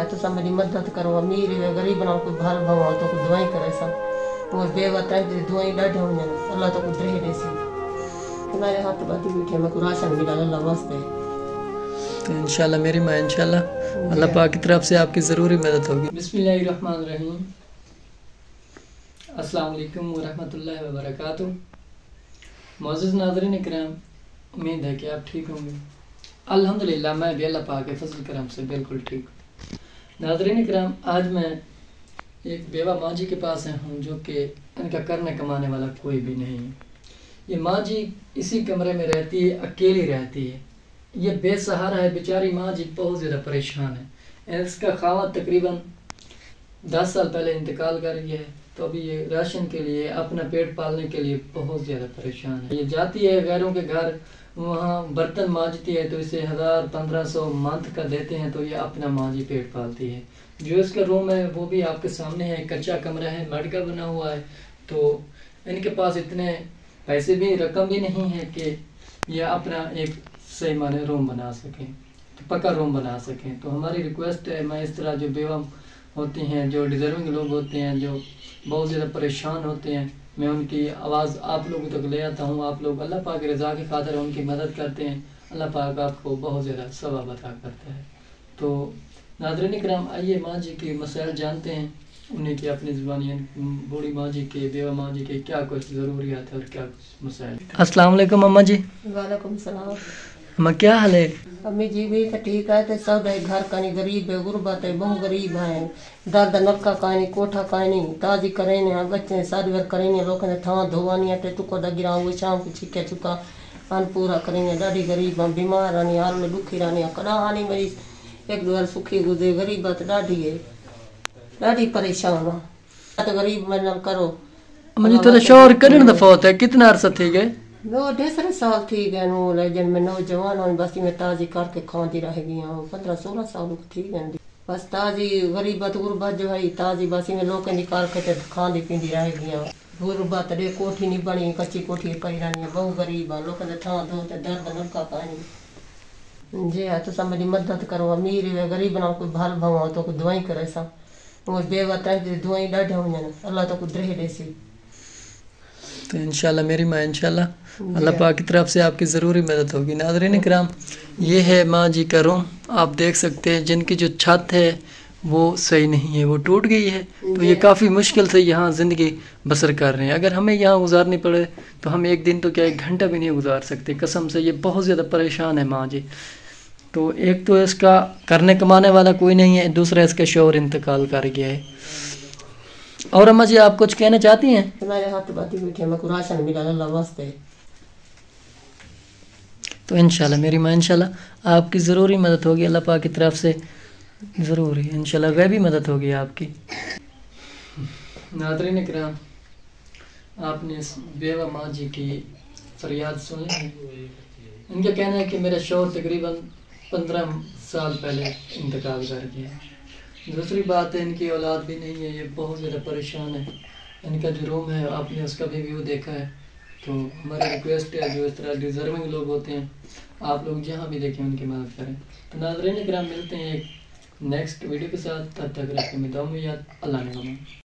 तो सब मेरी मदद करो, अमीर है गरीब ना कोई भाल भवा तो कोई दुआई करे सब वो बेवतन की दुआई डाढे होने अल्लाह तो कुछ रहे देसी तुम्हारे हाथ बाती बैठे मैं को राशन मिला अल्लाह वास्ते। तो इंशाल्लाह मेरी माँ इंशाल्लाह अल्लाह पाक की तरफ से आपकी ज़रूरी मदद होगी। बिस्मिल्लाहिर्रहमानिर्रहीम। अस्सलाम वालेकुम व रहमतुल्लाहि व बरकातुहू। मुअज़्ज़िज़ नाज़रीन किराम, उम्मीद है कि आप ठीक होंगे। अल्हम्दुलिल्लाह मैं भी अल्लाह पाक के फजल करम से बिल्कुल ठीक हूँ। नाज़रीन किराम, आज मैं एक बेवा माँ जी के पास हूँ जो कि इनका करने कमाने वाला कोई भी नहीं है। ये माँ जी इसी कमरे में रहती है, अकेली रहती है। ये बेसहारा है बेचारी माँ जी, बहुत ज़्यादा परेशान है। इसका खावत तकरीबन 10 साल पहले इंतकाल कर गया है, तो अभी ये राशन के लिए अपना पेट पालने के लिए बहुत ज़्यादा परेशान है। ये जाती है गैरों के घर, वहाँ बर्तन मांजती है तो इसे 1000-1500 मंथ का देते हैं, तो ये अपना माँ जी पेट पालती है। जो इसका रूम है वो भी आपके सामने है, कच्चा कमरा है, मड का बना हुआ है। तो इनके पास इतने पैसे भी रकम भी नहीं है कि ये अपना एक सही माने रूम बना सकें, तो पक्का रूम बना सकें। तो हमारी रिक्वेस्ट है, मैं इस तरह जो बेवा होती हैं, जो डिज़र्विंग लोग होते हैं, जो बहुत ज़्यादा परेशान होते हैं, मैं उनकी आवाज़ आप लोगों तक ले आता हूँ। आप लोग अल्लाह पाक की रज़ा की खातिर उनकी मदद करते हैं, अल्लाह पाक आपको बहुत ज़्यादा सवाब अता करता है। तो नाज़रीन किराम, आइए माँ जी के मसाइल जानते हैं, उन्हीं की अपनी ज़ुबानी बूढ़ी माँ जी के, बेवा माँ जी के क्या कुछ ज़रूरियात है और क्या कुछ मसाइल। अस्सलाम वालेकुम अम्मा जी। वालेकुम सलाम। अम्मा क्या हाल है? अम्मी जी भी तो ठीक है, तो सब है घर का नहीं गरीब है, गुरबत है, बहु गरीब है, दादा नलका कानी कोठा कानी ताजी करें बच्चे शादी वर करें लोग थां धोवानी है टुको गिरा वो शाम को छिके चुका अन पूरा करें। ॾाढी गरीब है, बीमार आनी हाल में दुखी रहनी कड़ा आनी मेरी एक दो बार सुखी गुजरे। गरीबत ॾाढी है, ॾाढी परेशान है, तो गरीब मतलब करो। मुझे तो शोर करने दफा होता है, कितना अरसा थी गए? वो 1.5 साल थी गए नो लेजन में नौजवान और बस में ताजी करके खाती रह गई। 15-16 साल थी गई बस ताजी गरीबत गुरबत जो है ताजी बसी में लोग निकाल के खाती पींदी रह गई। गुरबत दे कोठी नहीं बनी, कच्ची कोठी पई रहनी है, बहु गरीब है, लोग थां धो दर्द नलका पानी जे है तो सब मेरी मदद करो। अमीर है गरीब ना कोई भाल भवा तो कोई दुआई करे सब वो बेवतन की दुआई डाढे होने अल्लाह तो कुछ रहे देसी। तो इंशाल्लाह मेरी माँ इंशाल्लाह अल्लाह पाक की तरफ से आपकी ज़रूरी मदद होगी। नाज़रीन किराम, ये है माँ जी का रूम, आप देख सकते हैं। जिनकी जो छत है वो सही नहीं है, वो टूट गई है, तो ये काफ़ी मुश्किल से यहाँ ज़िंदगी बसर कर रहे हैं। अगर हमें यहाँ गुजारनी पड़े तो हम एक दिन तो क्या 1 घंटा भी नहीं गुजार सकते कसम से। ये बहुत ज़्यादा परेशान है माँ जी। तो एक तो इसका करने कमाने वाला कोई नहीं है, दूसरा इसका शौहर इंतकाल कर गया है। और अम्मा जी आप कुछ कहना चाहती हैं? तुम्हारे हाथ बाती बैठे मैं को राशन मिला अल्लाह वास्ते। तो इंशाल्लाह मेरी माँ इंशाल्लाह आपकी ज़रूरी मदद होगी, अल्लाह पाक की तरफ से ज़रूर ही इंशाल्लाह गैबी मदद होगी आपकी। नाज़रीन किराम, आपने इस बेवा माँ जी की फरियाद सुन ली है। इनका कहना है कि मेरा शौहर तकरीबन 15 साल पहले इंतकाल कर गया। दूसरी बात है इनकी औलाद भी नहीं है, ये बहुत ज़्यादा परेशान है। इनका जो रूम है आपने उसका भी व्यू देखा है। तो हमारी रिक्वेस्ट है, जो इस तरह डिज़र्विंग लोग होते हैं आप लोग जहाँ भी देखें उनकी मदद करें। तो नाज़रीन किराम, मिलते हैं एक नेक्स्ट वीडियो के साथ, तब तक रखें मिदाम याद। अल्लाह ने